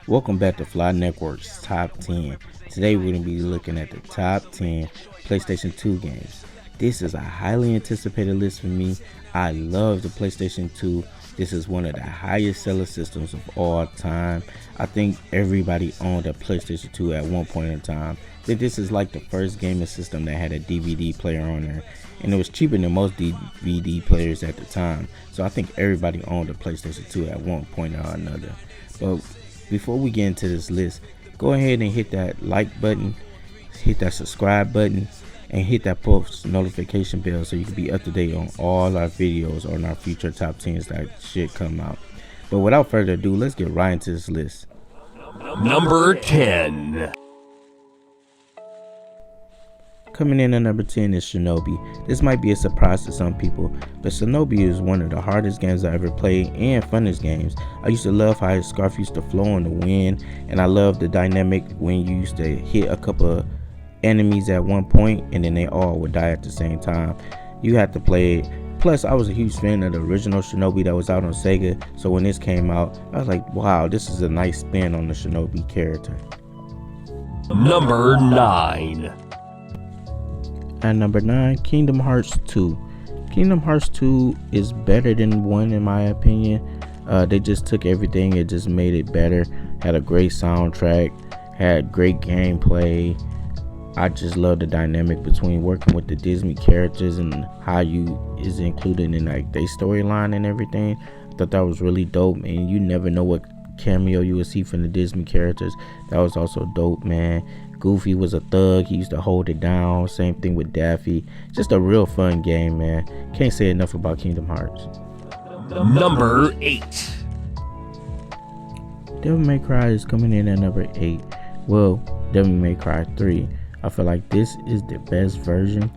Welcome back to Fly Network's Top 10. Today we're going to be looking at the top 10 PlayStation 2 games. This is a highly anticipated list for me. I love the PlayStation 2. This is one of the highest selling systems of all time. I think everybody owned a PlayStation 2 at one point in time. This is like the first gaming system that had a DVD player on there, and it was cheaper than most DVD players at the time. So I think everybody owned a PlayStation 2 at one point or another. But before we get into this list, go ahead and hit that like button, hit that subscribe button, and hit that post notification bell so you can be up to date on all our videos on our future top 10s that should come out. But without further ado, let's get right into this list. Number 10. Coming in at number 10 is Shinobi. This might be a surprise to some people, but Shinobi is one of the hardest games I ever played and funnest games. I used to love how his scarf used to flow in the wind, and I love the dynamic when you used to hit a couple of enemies at one point and then they all would die at the same time. You had to play it. Plus, I was a huge fan of the original Shinobi that was out on Sega, so when this came out, I was like, wow, this is a nice spin on the Shinobi character. Number 9. At number 9, Kingdom Hearts 2. Kingdom Hearts 2 is better than 1 in my opinion. They just took everything and just made it better. Had a great soundtrack, had great gameplay. I just love the dynamic between working with the Disney characters and how you is included in like their storyline and everything. I thought that was really dope, and you never know what cameo you would see from the Disney characters. That was also dope, man. Goofy was a thug. He used to hold it down. Same thing with Daffy. Just a real fun game, man. Can't say enough about Kingdom Hearts. Number 8. Devil May Cry is coming in at number 8. Well, Devil May Cry 3. I feel like this is the best version.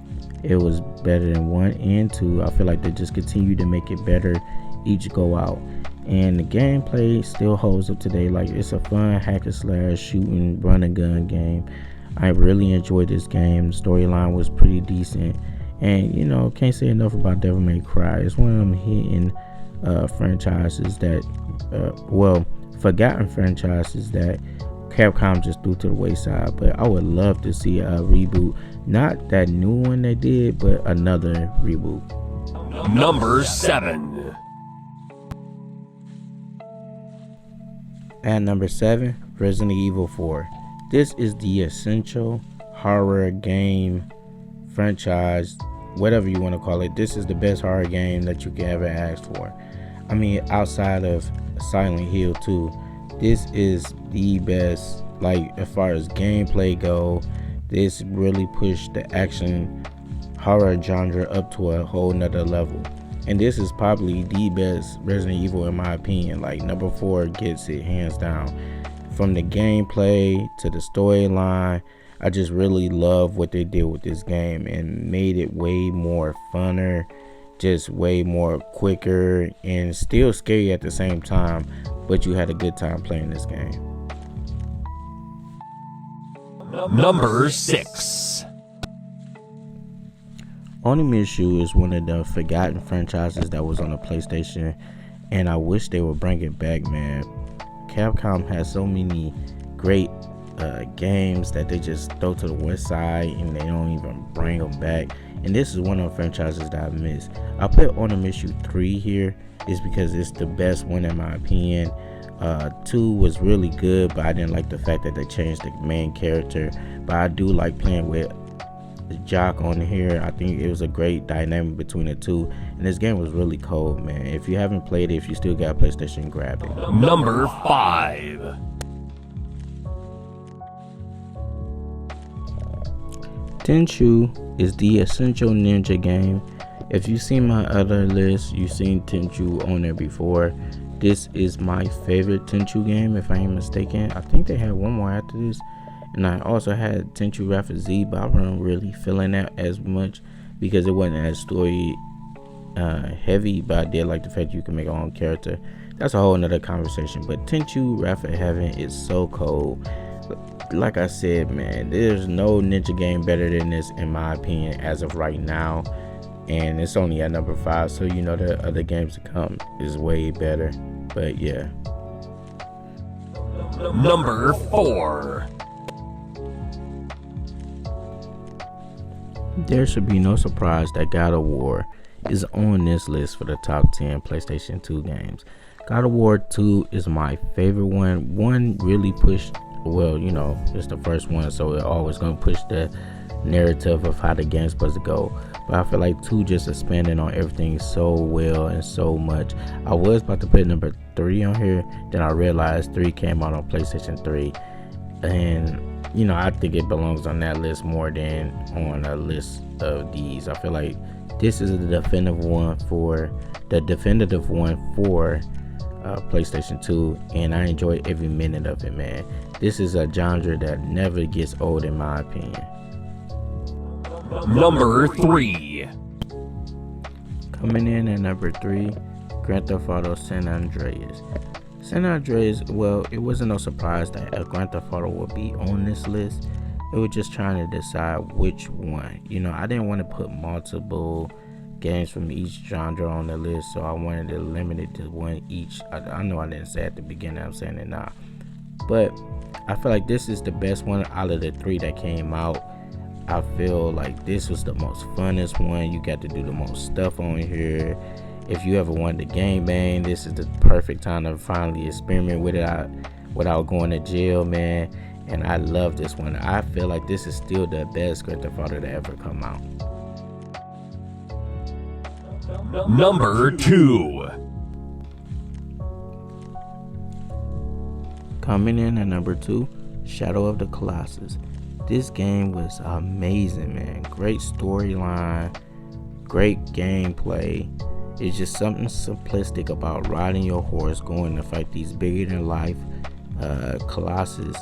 It was better than 1 and 2. I feel like they just continue to make it better each go out. And the gameplay still holds up today. Like, it's a fun hack and slash shooting run and gun game. I really enjoyed this game. The storyline was pretty decent. And, you know, can't say enough about Devil May Cry. It's one of them hidden franchises that, forgotten franchises that Capcom just threw to the wayside. But I would love to see a reboot. Not that new one they did, but another reboot. Number 7. At number 7, Resident Evil 4. This is the essential horror game franchise, whatever you want to call it. This is the best horror game that you can ever ask for. I mean, outside of Silent Hill 2, this is the best. Like, as far as gameplay go, this really pushed the action horror genre up to a whole nother level. And this is probably the best Resident Evil in my opinion. Like, number 4 gets it hands down. From the gameplay to the storyline, I just really love what they did with this game and made it way more funner, just way more quicker, and still scary at the same time, but you had a good time playing this game. Number 6. Onimushu is one of the forgotten franchises that was on the PlayStation, and I wish they would bring it back, man. Capcom has so many great games that they just throw to the west side and they don't even bring them back. And this is one of the franchises that I miss. I put Onimushu 3 here is because it's the best one in my opinion. 2 was really good, but I didn't like the fact that they changed the main character. But I do like playing with Jock on here. I think it was a great dynamic between the two, and this game was really cold, man. If you haven't played it, if you still got a PlayStation, grab it. Number 5. Tenshi is the essential ninja game. If you've seen my other list, you've seen Tenshi on there before. This is my favorite Tenshi game, if I ain't mistaken. I think they had one more after this. And I also had Tenshi Rapid Z, but I wasn't really feeling that as much because it wasn't as story heavy. But I did like the fact you can make your own character. That's a whole nother conversation. But Tenshi Rapid Heaven is so cold. Like I said, man, there's no ninja game better than this in my opinion as of right now. And it's only at number 5, so you know the other games to come is way better. But yeah. Number 4. There should be no surprise that God of War is on this list for the top 10 PlayStation 2 games. God of War 2 is my favorite one. One really pushed, well, you know, it's the first one, so it's always going to push the narrative of how the game's supposed to go. But I feel like 2 just expanded on everything so well and so much. I was about to put number 3 on here, then I realized 3 came out on PlayStation 3. And, you know, I think it belongs on that list more than on a list of these. I feel like this is the definitive one for PlayStation 2, and I enjoy every minute of it, man. This is a genre that never gets old, in my opinion. Number 3. Coming in at number 3, Grand Theft Auto San Andreas. San Andreas, well, it wasn't no surprise that Grand Theft Auto would be on this list. It was just trying to decide which one. You know, I didn't want to put multiple games from each genre on the list, so I wanted to limit it to one each. I know I didn't say at the beginning, I'm saying it now. But I feel like this is the best one out of the 3 that came out. I feel like this was the most funnest one. You got to do the most stuff on here. If you ever wanted to game bang, this is the perfect time to finally experiment with it without going to jail, man. And I love this one. I feel like this is still the best Grand Theft Auto to ever come out. Number 2. Coming in at number 2, Shadow of the Colossus. This game was amazing, man. Great storyline, great gameplay. It's just something simplistic about riding your horse, going to fight these bigger than life Colossus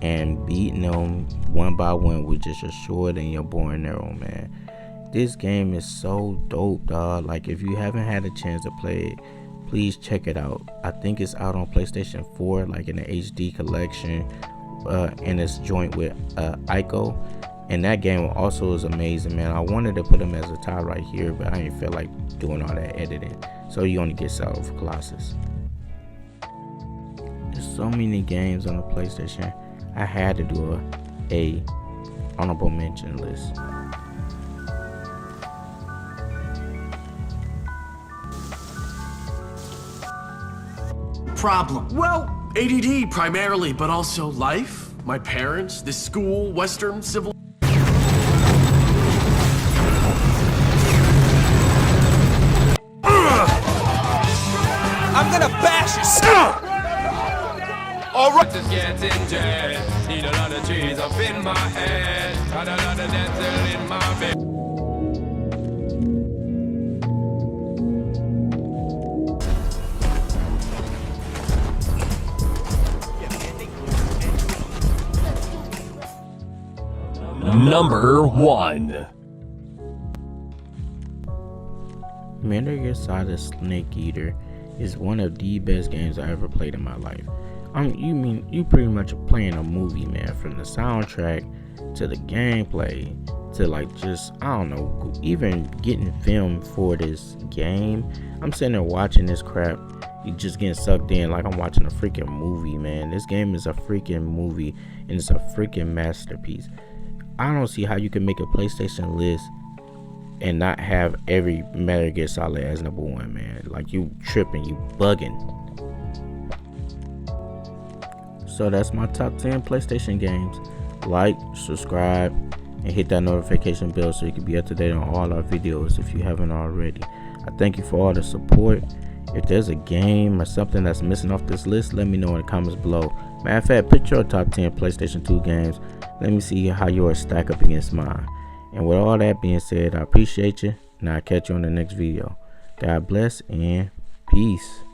and beating them one by one with just your sword and your bow and arrow, man. This game is so dope, dog. Like, if you haven't had a chance to play it, please check it out. I think it's out on PlayStation 4, like in the HD collection, and it's joint with Ico. And that game also is amazing, man. I wanted to put them as a tie right here, but I didn't feel like doing all that editing. So you only get Shadow of Colossus. There's so many games on the PlayStation. I had to do a honorable mention list. Problem? Well, ADD primarily, but also life, my parents, this school, Western civil. I'm gonna bash your skull! Alright, just getting jet. Need a lot of trees up in my head. Got a lot of dental in my bed. Number 1. Metal Gear Solid Snake Eater is one of the best games I ever played in my life. You pretty much are playing a movie, man, from the soundtrack to the gameplay to, like, just, I don't know, even getting filmed for this game. I'm sitting there watching this crap. You just getting sucked in like I'm watching a freaking movie, man. This game is a freaking movie, and it's a freaking masterpiece. I don't see how you can make a PlayStation list and not have every Metal Gear Solid as number 1, man. Like, you tripping, you bugging. So that's my top 10 PlayStation games. Like, subscribe, and hit that notification bell so you can be up to date on all our videos if you haven't already. I thank you for all the support. If there's a game or something that's missing off this list, let me know in the comments below. Matter of fact, put your top 10 PlayStation 2 games. Let me see how yours stack up against mine. And with all that being said, I appreciate you, and I'll catch you on the next video. God bless and peace.